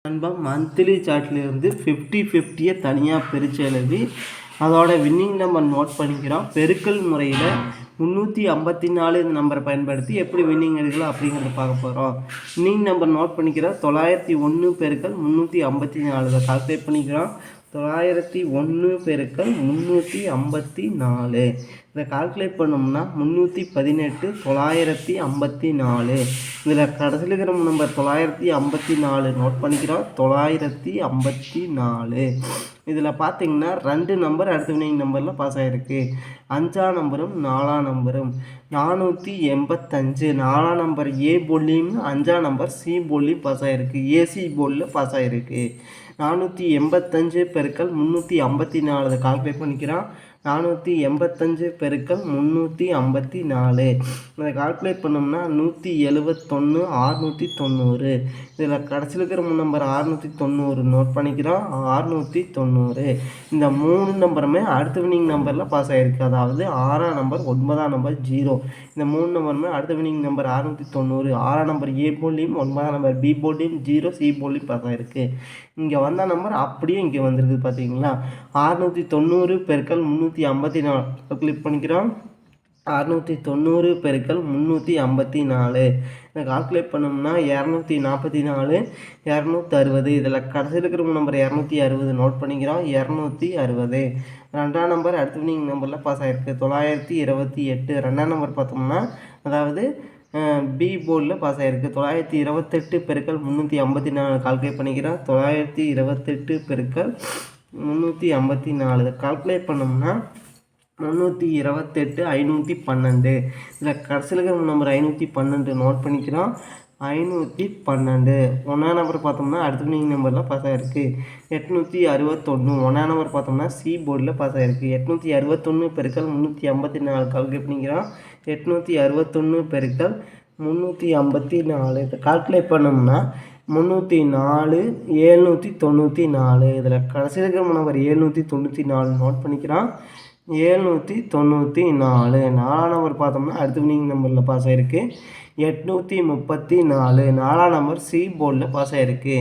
நண்பா மந்த்லி சார்ட்லேருந்து 50-50 தனியாக பிரித்து எழுதி அதோட வின்னிங் நம்பர் நோட் பண்ணிக்கிறோம். பெருக்கல் முறையில் 354 இந்த நம்பரை பயன்படுத்தி எப்படி வின்னிங் எடுக்கலாம் அப்படிங்கிறத பார்க்க போகிறோம். வின்னிங் நம்பர் நோட் பண்ணிக்கிறோம். 901 பெருக்கல் 354 இதை கால்குலேட் பண்ணிக்கிறோம். 901 பெருக்கல் 354 இதை கால்குலேட் பண்ணோம்னா 318 954. இதில் கடைசியில் இருக்கிற நம்பர் 954 நோட் பண்ணிக்கிறோம். 954 இதில் பார்த்தீங்கன்னா 2 நம்பர் அடுத்த வினிங் நம்பரில் பாஸ் ஆகிருக்கு. 5ஆம் நம்பரும் 4ஆம் நம்பரும் 485. 4ஆம் நம்பர் ஏ போர்ட்லேயும் 5ஆம் நம்பர் சி போர்ட்லேயும் பாஸ் ஆகிருக்கு. ஏசி போர்டில் பாஸ் ஆகிருக்கு. 485 பெருக்கல் 354 இதை கால்குலேட் பண்ணிக்கிறோம். 485 பெருக்கல் 354 இதை கால்குலேட் பண்ணோம்னா 171 690. இதில் கடைசியில் இருக்கிற நம்பர் 690 நோட் பண்ணிக்கிறோம். 690 இந்த 3 நம்பருமே அடுத்த வினிங் நம்பரில் பாஸ் ஆகிருக்கு. அதாவது 6ஆம் நம்பர் 9ஆம் நம்பர் 0 இந்த 3 நம்பருமே அடுத்த வினிங் நம்பர் 690. 6ஆம் நம்பர் ஏ போர்ட்லேயும் 9ஆம் நம்பர் பி போர்ட்லேயும் 0 சி போர்ட்லேயும் பாஸ் ஆகிருக்கு. இங்கே வந்த நம்பர் அப்படியே இங்கே வந்திருக்கு. பார்த்தீங்களா 690 பெருக்கல் 354 கிளிக் பண்ணிக்கிறோம். 690 பெருக்கல் 354 இதை கால்குலேட் பண்ணோம்னா 244 260. இதில் கடைசியில் இருக்கிற நம்பர் 260 நோட் பண்ணிக்கிறோம். 260 2ஆம் நம்பர் அடுத்த வினிங் நம்பரில் பாஸ் ஆகிருக்கு. 928. 2ஆம் நம்பர் பார்த்தோம்னா அதாவது பி போர்டில் பாஸ் ஆகிருக்கு. 928 பெருக்கல் 354 கால்குலேட் பண்ணிக்கிறோம். 928 பெருக்கல் 354 இதை கால்குலேட் பண்ணோம்னா 328 512. இதில் கடைசியில் இருக்கிற நம்பர் 512 நோட் பண்ணிக்கிறோம். 512 1ஆம் நம்பர் பார்த்தோம்னா அடுத்த வினிங் நம்பரில் பாஸ் ஆகிருக்கு. 861. 1ஆம் நம்பர் பார்த்தோம்னா சி போர்டில் பாஸ் ஆகிருக்கு. 861 பெருக்கல் 354 கால்குலேட் பண்ணிக்கிறோம். 861 பெருக்கல் 354 இதை கால்குலேட் பண்ணோம்னா 304 794. இதில் கடைசியில் இருக்கிற நம்பர் 794 நோட் பண்ணிக்கிறோம். 794 4ஆம் நம்பர் பார்த்தோம்னா அடுத்த வினிங் நம்பரில் பாஸ் ஆகிருக்கு. 834 4ஆம் நம்பர் சி போர்டில் பாஸ் ஆகிருக்கு.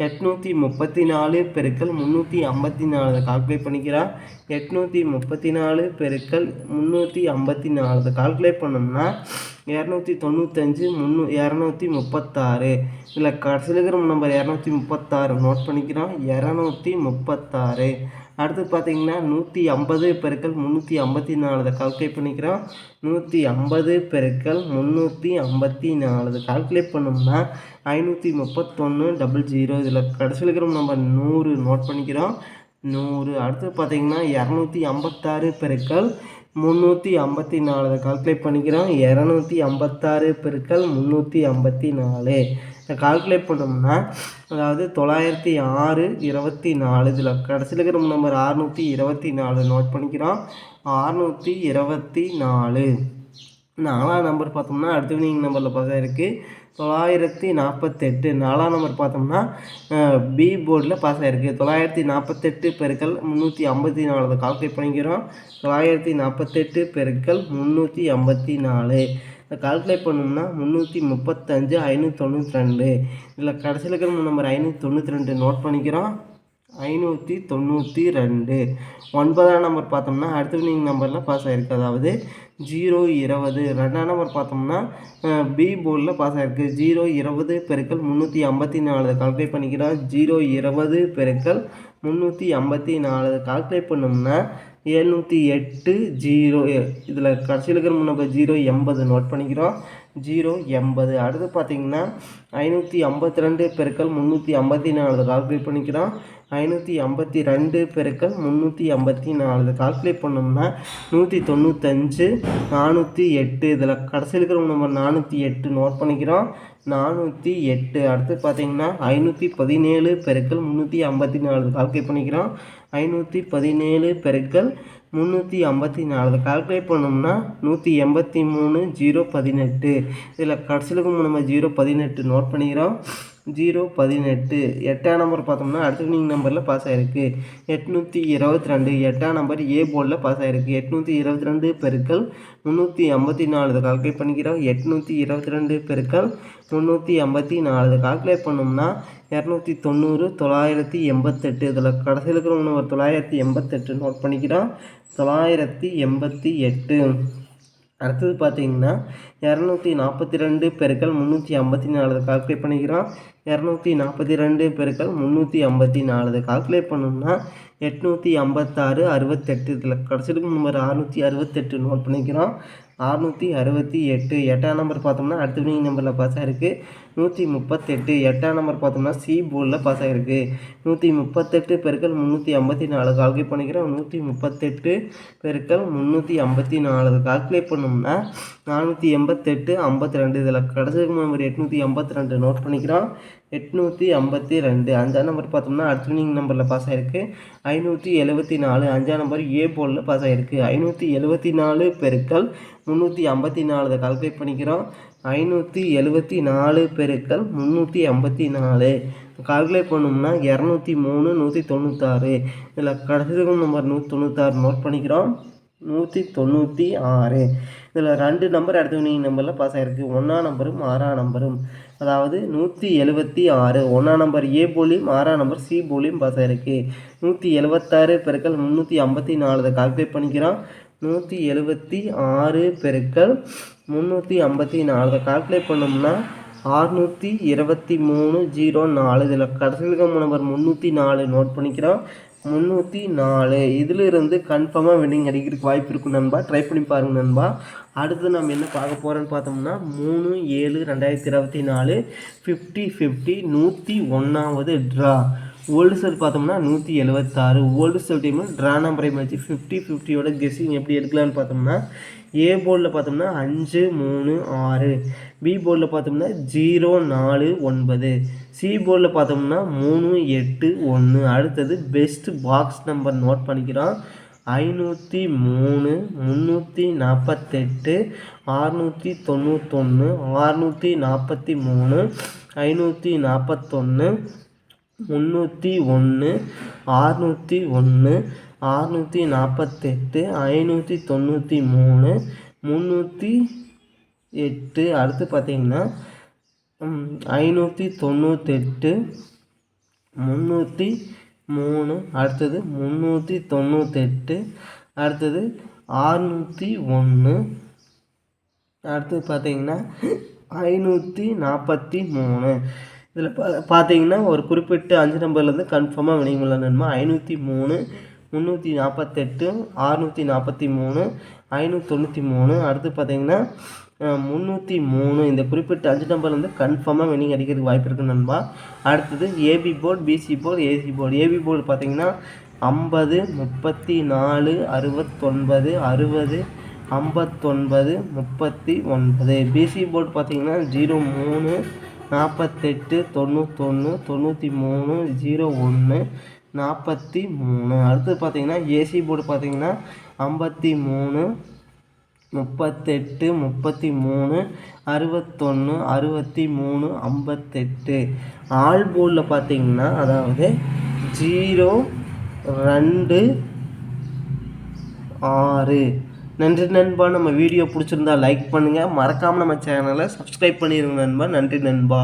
834 பெருக்கல் 354 கால்குலேட் பண்ணிக்கிறோம். 834 பெருக்கல் 354 கால்குலேட் பண்ணோம்னா 295 236. இதில் கடைசியில் இருக்கிற நம்பர் 236 நோட் பண்ணிக்கிறோம். 236 அடுத்து பார்த்தீங்கன்னா 150 பெருக்கல் 354 கால்குலேட் பண்ணிக்கிறோம். 150 பெருக்கல் 354 கால்குலேட் பண்ணோம்னா 531 இதில் கடைசியில் இருக்கிற நம்பர் 100 நோட் பண்ணிக்கிறோம். 100 அடுத்து பார்த்தீங்கன்னா 256 பெருக்கல் 354 கால்குலேட் பண்ணிக்கிறோம். 256 பெருக்கல் 354 இதை கால்குலேட் பண்ணோம்னா அதாவது 906 24. இதில் கடைசியில் இருக்கிற நம்பர் 624 நோட் பண்ணிக்கிறோம். 624 4ஆம் நம்பர் பார்த்தோம்னா அடுத்த வினிங் நம்பரில் பாஸ் ஆகிருக்கு. 948. 4ஆம் நம்பர் பார்த்தோம்னா பி போர்டில் பாஸ் ஆகிருக்கு. 948 பெருக்கல் 354 கால்குலேட் பண்ணிக்கிறோம். 948 பெருக்கல் 354 இதை கால்குலேட் பண்ணோம்னா 335 592. இதில் கடைசியில் இருக்கிற நம்பர் 592 நோட் பண்ணிக்கிறோம். 592 9ஆம் நம்பர் பார்த்தோம்னா அடுத்த வினிங் நம்பரில் பாஸ் ஆகிருக்கு. அதாவது 020. 2ஆம் நம்பர் பார்த்தோம்னா பி போர்டில் பாஸ் ஆகிருக்கு. 020 பெருக்கல் 354 கால்குலேட் பண்ணிக்கிறோம். 020 பெருக்கல் 354 கால்குலேட் பண்ணோம்னா 708 0. இதில் கடைசியில் இருக்கிற நம்பர் 080 நோட் பண்ணிக்கிறோம். 080 அடுத்து பார்த்தீங்கன்னா 552 பெருக்கல் 354 கால்குலேட் பண்ணிக்கிறோம். 552 பெருக்கல் 354 கால்குலேட் பண்ணோம்னா 195 408. இதில் கடைசியில் இருக்கிற நம்பர் 408 நோட் பண்ணிக்கிறோம். 408 அடுத்து பார்த்தீங்கன்னா 517 பெருக்கல் 354 கால்குலேட் பண்ணிக்கிறோம். 517 பெருக்கல் 354 கால்குலேட் பண்ணோம்னா 183 018. இதில் கடைசியில் நம்ம 018 நோட் பண்ணிக்கிறோம். 018. எட்டாம் நம்பர் பார்த்தோம்னா அடுத்த வினிங் நம்பரில் பாஸ் ஆகிருக்கு 822. எட்டாம் நம்பர் ஏ போர்டில் பாஸ் ஆகிருக்கு 822 பெருக்கல் 384. இதை கால்குலேட் பண்ணிக்கிறோம். 822 பெருக்கல் 384 இதை கால்குலேட் பண்ணோம்னா 290 988. இதில் கடைசியில் இருக்கிறவங்க ஒரு 988 நோட் பண்ணிக்கிறோம். 988. அடுத்தது பார்த்தீங்கன்னா 242 பெருக்கல் 354 கால்குலேட் பண்ணிக்கிறோம். 242 பெருக்கல் 354 கால்குலேட் பண்ணோம்னா 856 68. இதில் கடைசிக்கு நம்பர் 668 நோட் பண்ணிக்கிறோம். 668. எட்டாம் நம்பர் பார்த்தோம்னா அடுத்த வினிங் நம்பரில் பாஸ் ஆகிருக்கு 138. எட்டாம் நம்பர் பார்த்தோம்னா சி போர்டில் பாஸ் ஆகிருக்கு 138 பெருக்கல் 354 கால்குலேட் பண்ணிக்கிறோம். 138 பெருக்கல் 354 கால்குலேட் பண்ணோம்னா 488 52. இதில் கடைசி நம்பர் 882 நோட் பண்ணிக்கிறோம். 852. அஞ்சாம் நம்பர் பார்த்தோம்னா அடுத்த வினிங் நம்பரில் பாஸ் ஆகிருக்கு 574. அஞ்சாம் நம்பர் ஏ போர்டில் பாஸ் ஆகிருக்கு 574 பெருக்கல் 354 கால்குலேட் பண்ணிக்கிறோம். 574 பெருக்கல் 354 கால்குலேட் பண்ணோம்னா 203 196. இதில் கடைசி நம்பர் 196 நோட் பண்ணிக்கிறோம். 196. இதில் 2 நம்பர் அடுத்த வினிங் நம்பரில் பாஸ் ஆகிருக்கு 1ஆம் நம்பரும் 6ஆம் நம்பரும். அதாவது 176. 1ஆம் நம்பர் ஏ போலியும் 6ஆம் நம்பர் சி போலியும் பாஸ் ஆகிருக்கு 176 பெருக்கல் 354 கால்குலேட் பண்ணிக்கிறோம். 176 பெருக்கல் 354 கால்குலேட் பண்ணோம்னா 623 04. இதில் கடைசியில் நம்பர் 304 நோட் பண்ணிக்கிறோம். 304. இதிலிருந்து கன்ஃபார்மாக வின்னிங் அடிக்கிறதுக்கு வாய்ப்பு இருக்கும் நண்பா. ட்ரை பண்ணி பாருங்கள் நண்பா. அடுத்து நம்ம என்ன பார்க்க போகிறோன்னு பார்த்தோம்னா 3/7/2024 50/50 101வது ட்ரா. ஓல்டு செல் பார்த்தோம்னா 176. ஓல்டு செல் டைமில் ட்ரா நம்பரை வச்சு 50/50யோட கெஸ்ஸிங் எப்படி எடுக்கலான்னு பார்த்தோம்னா ஏ போர்டில் பார்த்தோம்னா 5 3 6. பி போர்டில் பார்த்தோம்னா 0 4 9. சி போர்டில் பார்த்தோம்னா 3 8 1. அடுத்தது பெஸ்ட் பாக்ஸ் நம்பர் நோட் பண்ணிக்கிறோம். 503 348 691 643 541 301 601 648 593 308. அடுத்து பார்த்தீங்கன்னா 598 303. அடுத்தது 398. அடுத்தது 601. அடுத்தது பார்த்தீங்கன்னா 543. இதில் பார்த்தீங்கன்னா ஒரு குறிப்பிட்ட 5 நம்பர்லேருந்து கன்ஃபார்மாக வினிங் நண்பா. 503 348 643 593. அடுத்து பார்த்தீங்கன்னா 303. இந்த குறிப்பிட்ட 5 நம்பர்லேருந்து கன்ஃபார்மாக வினிங் அடிக்கிறதுக்கு வாய்ப்பு இருக்குது நண்பா. அடுத்தது AP board PC board AC board. AP board பார்த்தீங்கன்னா 50 34 69 60 59 39. பிசி போர்டு பார்த்தீங்கன்னா 03 48 91 93 01 43. அடுத்து பார்த்தீங்கன்னா ஏசி போர்டு பார்த்தீங்கன்னா 53 38 33 61 63 58. ஆல் போர்டில் பார்த்தீங்கன்னா அதாவது 0 2 6. நன்றி நண்பா. நம்ம வீடியோ பிடிச்சிருந்தா லைக் பண்ணுங்கள். மறக்காமல் நம்ம சேனலை சப்ஸ்கிரைப் பண்ணிடுங்க நண்பா. நன்றி நண்பா.